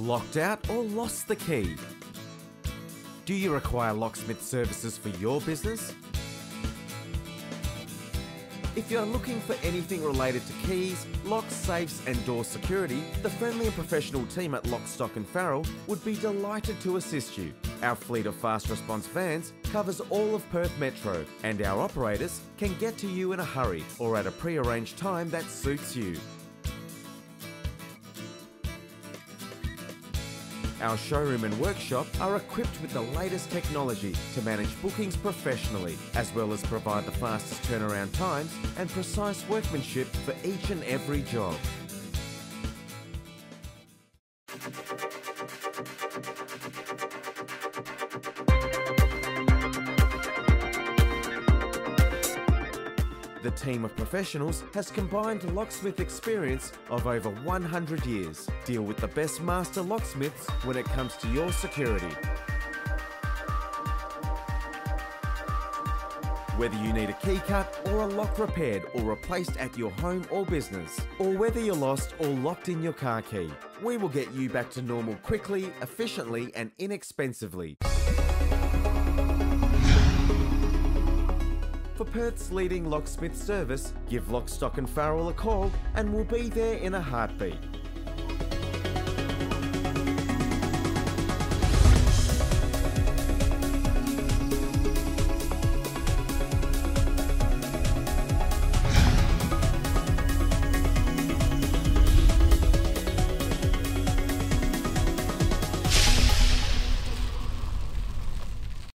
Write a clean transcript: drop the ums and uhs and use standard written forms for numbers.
Locked out or lost the key? Do you require locksmith services for your business? If you're looking for anything related to keys, locks, safes and door security, the friendly and professional team at Lock Stock Farrell would be delighted to assist you. Our fleet of fast response vans covers all of Perth Metro, and our operators can get to you in a hurry or at a pre-arranged time that suits you. Our showroom and workshop are equipped with the latest technology to manage bookings professionally, as well as provide the fastest turnaround times and precise workmanship for each and every job. The team of professionals has combined locksmith experience of over 100 years. Deal with the best master locksmiths when it comes to your security. Whether you need a key cut or a lock repaired or replaced at your home or business, or whether you're lost or locked in your car key, we will get you back to normal quickly, efficiently and inexpensively. For Perth's leading locksmith service, give Lock Stock Farrell a call and we'll be there in a heartbeat.